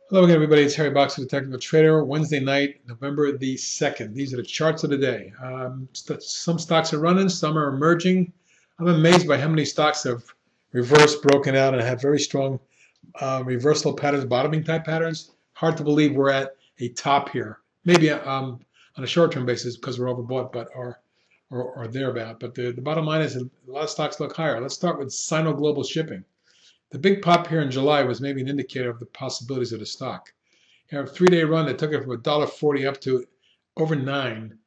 Hello again, everybody. It's Harry Boxer, the Technical Trader. Wednesday night, November the 2nd. These are the charts of the day. Some stocks are running, some are emerging. I'm amazed by how many stocks have reversed, broken out, and have very strong reversal patterns, bottoming type patterns. Hard to believe we're at a top here. Maybe on a short-term basis because we're overbought, but or thereabout. But the bottom line is a lot of stocks look higher. Let's start with SINO Global Shipping. The big pop here in July was maybe an indicator of the possibilities of the stock. A 3-day run that took it from $1.40 up to over $9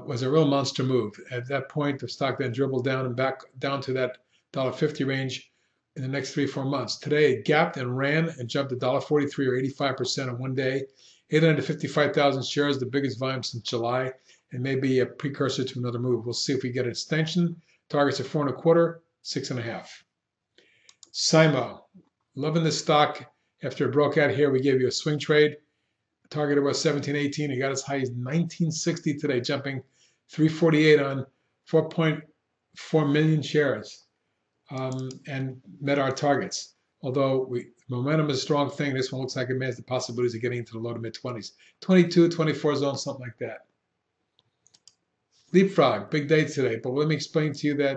was a real monster move. At that point, the stock then dribbled down and back down to that $1.50 range in the next 3-4 months. Today, it gapped and ran and jumped $1.43 or 85% in one day. 855,000 shares, the biggest volume since July, and maybe a precursor to another move. We'll see if we get an extension. Targets are 4.25, 6.5. SIMO, loving this stock. After it broke out here, we gave you a swing trade. Target was 1718. It got as high as 1960 today, jumping 348 on 4.4 million shares, and met our targets. Although momentum is a strong thing, this one looks like it has the possibilities of getting into the low to mid 20s, 22, 24 zone, something like that. Leapfrog, big day today, but let me explain to you that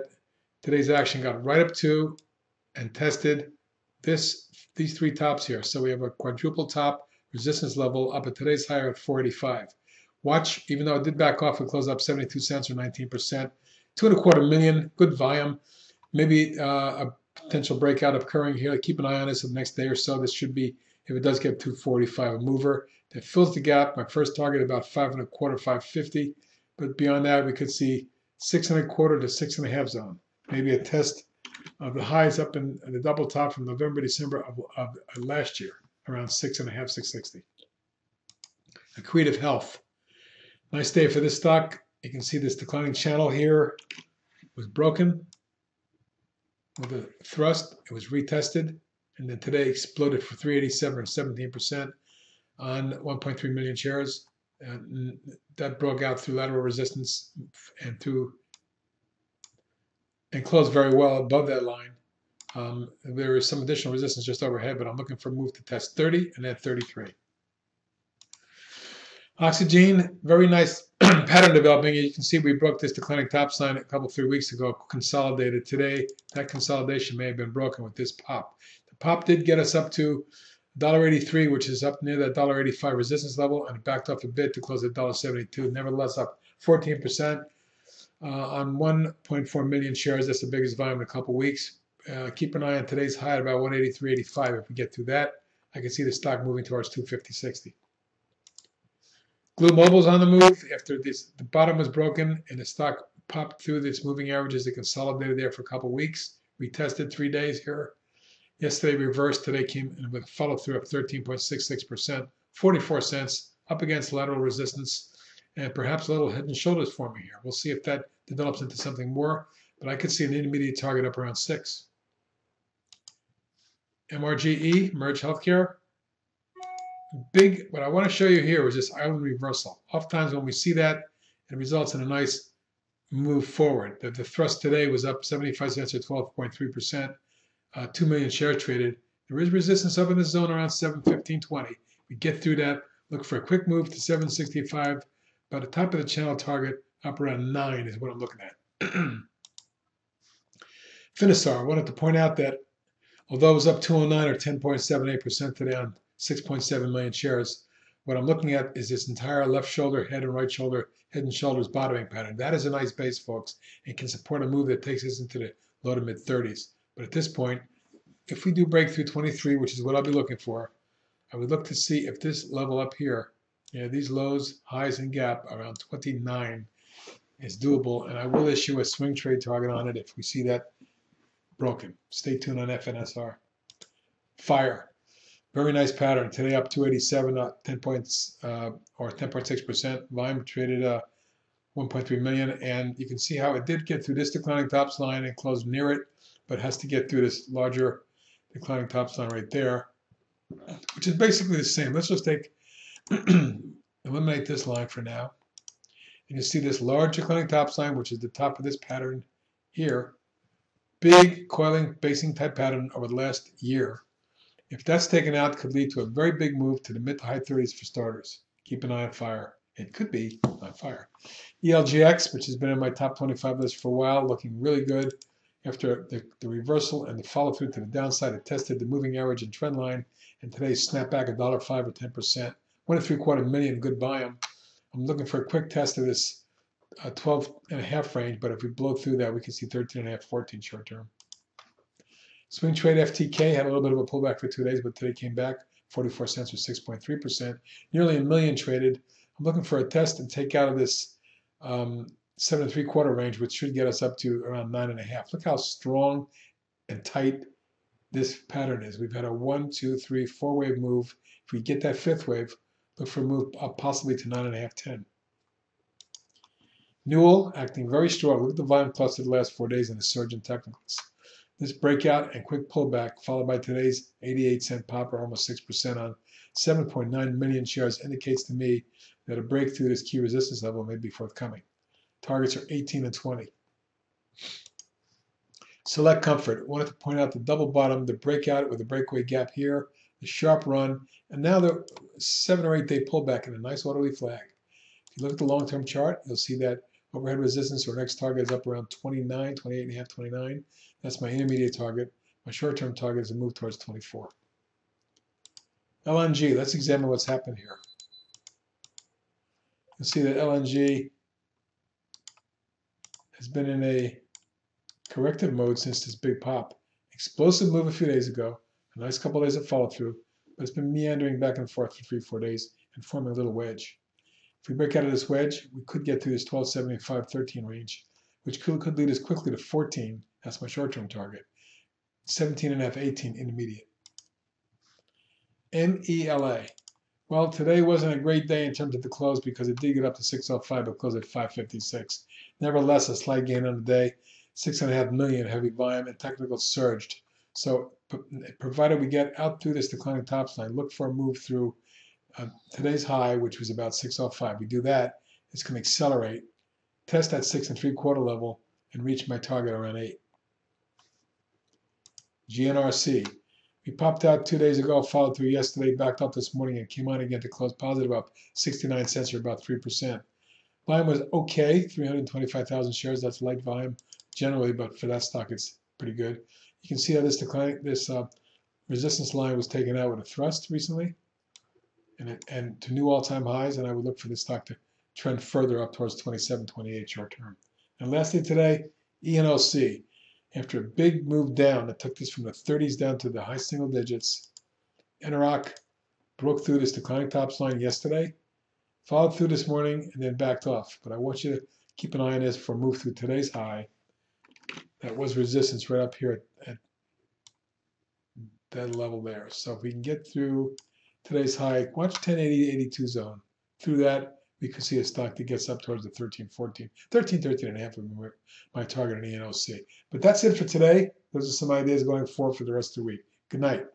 today's action got right up to and tested these three tops here. So we have a quadruple top resistance level up at today's high at 485. Watch, even though it did back off, it closed up 72 cents or 19%. 2.25 million, good volume. Maybe a potential breakout occurring here. Keep an eye on this the next day or so. This should be, if it does get 245, a mover that fills the gap. My first target about 5.25, 550. But beyond that, we could see 6.25 to 6.5 zone. Maybe a test of the highs up in the double top from November, December of last year, around 6.5, 660. Accretive Health. Nice day for this stock. You can see this declining channel here was broken with a thrust. It was retested, and then today exploded for 387 or 17% on 1.3 million shares. And that broke out through lateral resistance and closed very well above that line. There is some additional resistance just overhead, but I'm looking for a move to test 30 and then 33. Oxygen, very nice pattern developing. You can see we broke this declining top sign a couple, 3 weeks ago, consolidated today. That consolidation may have been broken with this pop. The pop did get us up to $1.83, which is up near that $1.85 resistance level, and it backed off a bit to close at $1.72. Nevertheless, up 14%. On 1.4 million shares. That's the biggest volume in a couple weeks. Keep an eye on today's high at about 183.85. If we get through that, I can see the stock moving towards 250.60. Glue Mobile's on the move. After the bottom was broken and the stock popped through its moving averages, it consolidated there for a couple weeks. Retested 3 days here. Yesterday reversed. Today came in with follow through up 13.66%, 44 cents, up against lateral resistance. And perhaps a little head and shoulders forming here. We'll see if that develops into something more, but I could see an intermediate target up around 6. MRGE, Merge Healthcare. Big, what I want to show you here is this island reversal. Oftentimes when we see that, it results in a nice move forward. The thrust today was up 75 cents or 12.3%, 2 million shares traded. There is resistance up in this zone around 715.20. We get through that, look for a quick move to 765. By the top of the channel target, up around 9 is what I'm looking at. FNSR, I wanted to point out that although it was up 209 or 10.78% today on 6.7 million shares, what I'm looking at is this entire left shoulder, head and right shoulder, head and shoulders bottoming pattern. That is a nice base, folks, and can support a move that takes us into the low to mid 30s. But at this point, if we do break through 23, which is what I'll be looking for, I would look to see if this level up here, these lows, highs, and gap around 29 is doable, and I will issue a swing trade target on it if we see that broken. Stay tuned on FNSR. Fire, very nice pattern. Today up 287, 10 points or 10.6%. Volume traded 1.3 million, and you can see how it did get through this declining tops line and closed near it, but has to get through this larger declining tops line right there, which is basically the same. Let's just take eliminate this line for now. And you see this large declining tops line, which is the top of this pattern here. Big coiling basing type pattern over the last year. If that's taken out, it could lead to a very big move to the mid to high 30s for starters. Keep an eye on fire. It could be on fire. ELGX, which has been in my top 25 list for a while, looking really good. After the reversal and the follow through to the downside, it tested the moving average and trend line, and today's snapback $1.05 or 10%. 1.75 million, good volume. I'm looking for a quick test of this 12.5 range, but if we blow through that, we can see 13.5, 14 short term. Swing trade FTK had a little bit of a pullback for 2 days, but today came back 44 cents or 6.3%. Nearly a million traded. I'm looking for a test and take out of this 7.75 range, which should get us up to around 9.5. Look how strong and tight this pattern is. We've had a 1, 2, 3, 4 wave move. If we get that fifth wave, look for a move up possibly to 9.5, 10. Newell acting very strong. Look at the volume cluster the last 4 days in the surge in technicals. This breakout and quick pullback, followed by today's 88-cent pop, or almost 6% on 7.9 million shares, indicates to me that a breakthrough this key resistance level may be forthcoming. Targets are 18 and 20. Select Comfort. Wanted to point out the double bottom, the breakout with a breakaway gap here, the sharp run, and now the 7 or 8 day pullback in a nice orderly flag. If you look at the long-term chart, you'll see that overhead resistance or next target is up around 29, 28.5, 29. That's my intermediate target. My short-term target is a move towards 24. LNG, let's examine what's happened here. You'll see that LNG has been in a corrective mode since this big pop. Explosive move a few days ago, a nice couple of days of follow through, but it's been meandering back and forth for 3-4 days and forming a little wedge. If we break out of this wedge, we could get to this 12.75, 13 range, which could lead us quickly to 14. That's my short-term target. 17.5, 18 intermediate. MELA. Well, today wasn't a great day in terms of the close because it did get up to 605, but closed at 556. Nevertheless, a slight gain on the day. 6.5 million heavy volume and technical surged. So, provided we get out through this declining top line, look for a move through today's high, which was about 605. We do that, it's going to accelerate, test that 6.75 level, and reach my target around 8. GNRC. We popped out 2 days ago, followed through yesterday, backed up this morning, and came on again to close positive up 69 cents or about 3%. Volume was okay, 325,000 shares. That's light volume generally, but for that stock, it's pretty good. You can see how this decline, this resistance line was taken out with a thrust recently, and to new all-time highs. And I would look for this stock to trend further up towards 27, 28 short term. And lastly today, ENLC. After a big move down that took this from the 30s down to the high single digits, Eneroc broke through this declining tops line yesterday, followed through this morning, and then backed off. But I want you to keep an eye on this for a move through today's high. That was resistance right up here at that level there. So if we can get through today's high, watch 1080 to 82 zone. Through that, we could see a stock that gets up towards the 13, 14, 13, 13 and a half would be my target in ENOC. But that's it for today. Those are some ideas going forward for the rest of the week. Good night.